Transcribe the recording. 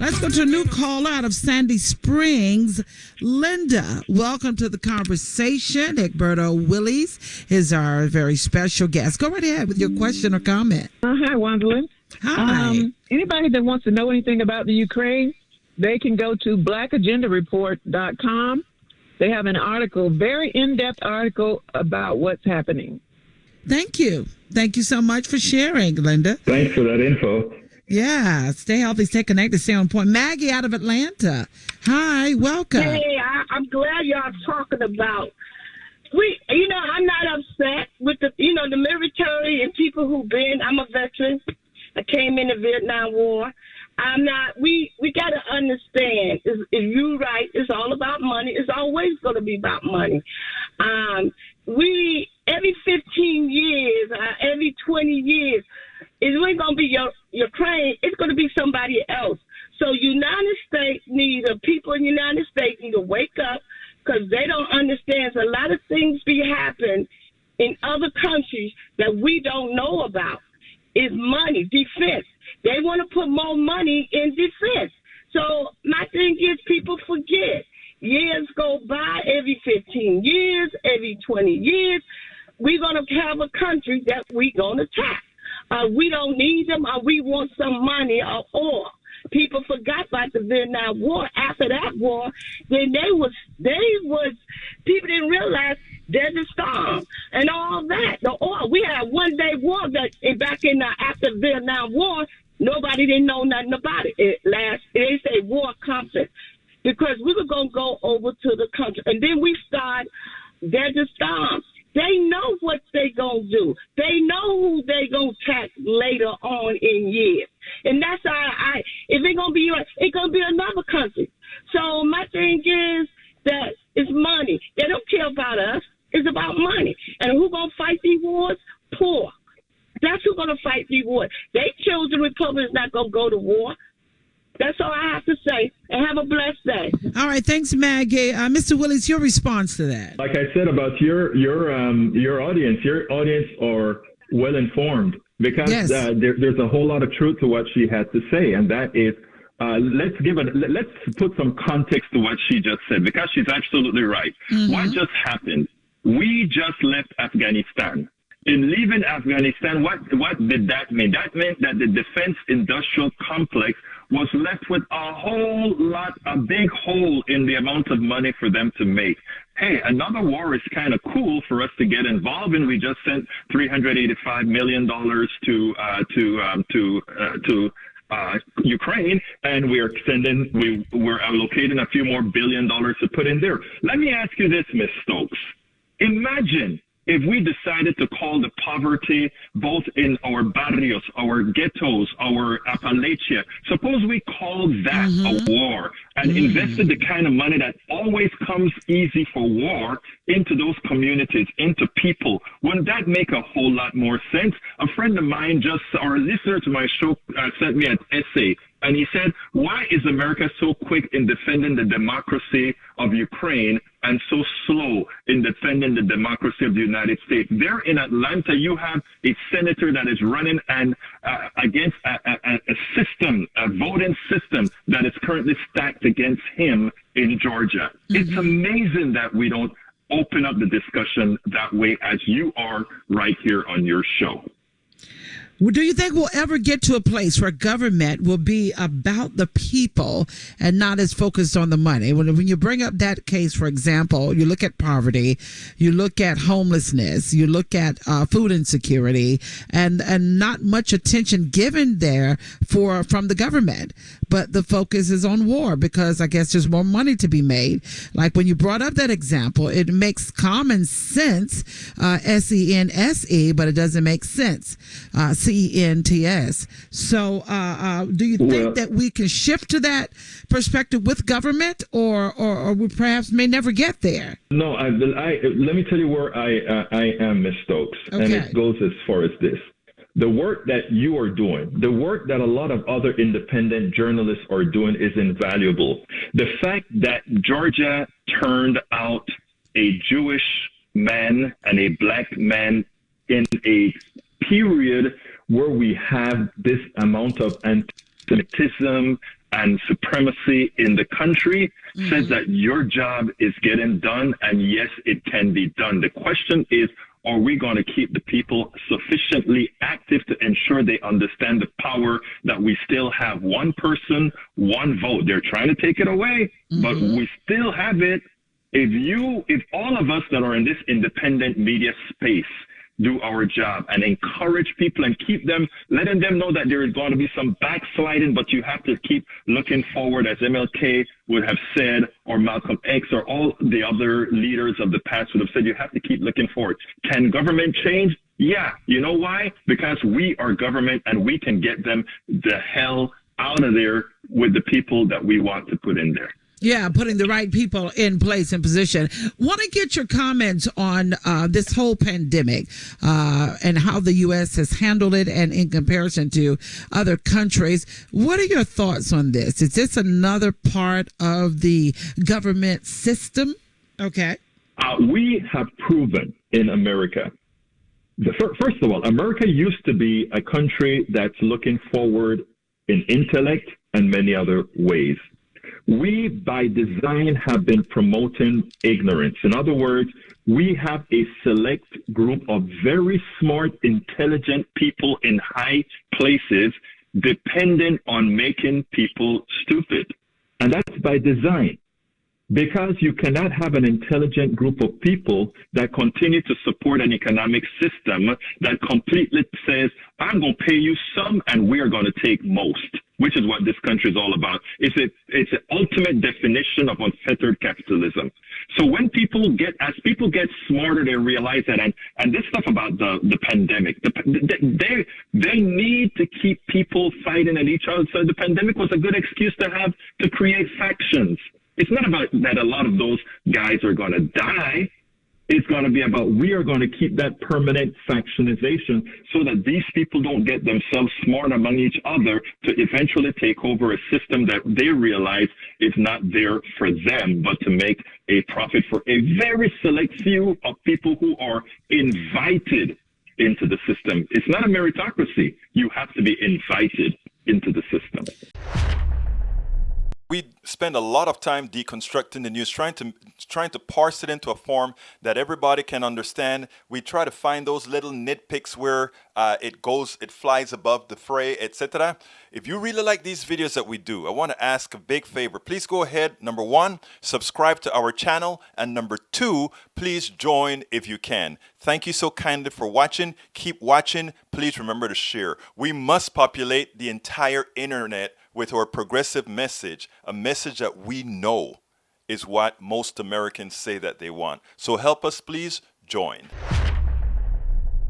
Let's go to a new call out of Sandy Springs. Linda, welcome to the conversation. Egberto Willies is our very special guest. Go right ahead with your question or comment. Hi, Wandalyn. Hi. Anybody that wants to know anything about the Ukraine, they can go to blackagendareport.com. They have an article, very in-depth article about what's happening. Thank you. Thank you so much for sharing, Linda. Thanks for that info. Yeah, stay healthy, stay connected, stay on point. Maggie out of Atlanta. Hi, welcome. Hey, I'm glad y'all talking about. I'm not upset with the military and people who've been. I'm a veteran. I came in the Vietnam War. I'm not. We got to understand. If you right, it's all about money. It's always going to be about money. Every 15 years, every 20 years, it ain't going to be Ukraine. It's going to be somebody else. So United States people in the United States need to wake up because they don't understand. A lot of things be happening in other countries that we don't know about. Is money, defense. They want to put more money in defense. So my thing is people forget. Years go by every 15 years, every 20 years. We're going to have a country that we're going to attack. We don't need them or we want some money or oil. People forgot about the Vietnam War. After that war, then people didn't realize Desert Storm and all that. The oil. We had a one-day war back in after the Vietnam War. Nobody didn't know nothing about it. They say war conflict because we were going to go over to the country. And then we start Desert Storm. They know what they going to do. They know who they going to attack later on in years. And that's if it's going to be, it's going to be another country. So my thing is that it's money. They don't care about us. It's about money. And who going to fight these wars? Poor. That's who's going to fight these wars. They chose the Republicans not going to go to war. That's all I have to say. And have a blessed day. All right. Thanks, Maggie. Mr. Willies, your response to that. Like I said about your audience are well informed because Yes. There's a whole lot of truth to what she had to say, and that is let's put some context to what she just said because she's absolutely right. Mm-hmm. What just happened? We just left Afghanistan. In leaving Afghanistan, what did that mean? That meant that the defense industrial complex was left with a big hole in the amount of money for them to make. Hey, another war is kind of cool for us to get involved in. We just sent $385 million to Ukraine, and we're allocating a few more $1 billion to put in there. Let me ask you this, Ms. Stokes. Imagine if we decided to call the poverty both in our barrios, our ghettos, our Appalachia, suppose we called that a war and invested the kind of money that always comes easy for war into those communities, into people. Wouldn't that make a whole lot more sense? A friend of mine or a listener to my show sent me an essay, and he said, why is America so quick in defending the democracy of Ukraine and so slow in defending the democracy of the United States? There in Atlanta, you have a senator that is running against a voting system that is currently stacked against him in Georgia. It's amazing that we don't open up the discussion that way as you are right here on your show. Well, do you think we'll ever get to a place where government will be about the people and not as focused on the money? When you bring up that case, for example, you look at poverty, you look at homelessness, you look at food insecurity, and not much attention given there from the government. But the focus is on war because I guess there's more money to be made. Like when you brought up that example, it makes common sense, SENSE, but it doesn't make sense. CENTS. So, do you think that we can shift to that perspective with government, or we perhaps may never get there? No, let me tell you where I am, Ms. Stokes, Okay. and it goes as far as this. The work that you are doing, the work that a lot of other independent journalists are doing is invaluable. The fact that Georgia turned out a Jewish man and a black man in a period where we have this amount of anti-Semitism and supremacy in the country says that your job is getting done, and yes, it can be done. The question is, are we going to keep the people sufficiently active to ensure they understand the power that we still have? One person, one vote. They're trying to take it away, but we still have it. If all of us that are in this independent media space do our job and encourage people and keep them, letting them know that there is going to be some backsliding, but you have to keep looking forward, as MLK would have said, or Malcolm X, or all the other leaders of the past would have said, you have to keep looking forward. Can government change? Yeah. You know why? Because we are government and we can get them the hell out of there with the people that we want to put in there. Yeah, putting the right people in place and position. Want to get your comments on this whole pandemic and how the U.S. has handled it and in comparison to other countries. What are your thoughts on this? Is this another part of the government system? Okay. We have proven in America. First of all, America used to be a country that's looking forward in intellect and many other ways. We, by design, have been promoting ignorance. In other words, we have a select group of very smart, intelligent people in high places dependent on making people stupid. And that's by design. Because you cannot have an intelligent group of people that continue to support an economic system that completely says, I'm going to pay you some and we are going to take most, which is what this country is all about. It's an ultimate definition of unfettered capitalism. So when as people get smarter, they realize that, and this stuff about the pandemic, they need to keep people fighting at each other. So the pandemic was a good excuse to create factions. It's not about that a lot of those guys are going to die. It's going to be about we are going to keep that permanent factionization so that these people don't get themselves smart among each other to eventually take over a system that they realize is not there for them, but to make a profit for a very select few of people who are invited into the system. It's not a meritocracy. You have to be invited into the system. We spend a lot of time deconstructing the news, trying to parse it into a form that everybody can understand. We try to find those little nitpicks where it flies above the fray, etc. If you really like these videos that we do, I want to ask a big favor. Please go ahead. Number 1, subscribe to our channel. And number 2, please join if you can. Thank you so kindly for watching. Keep watching. Please remember to share. We must populate the entire internet with our progressive message, a message that we know is what most Americans say that they want. So help us, please join.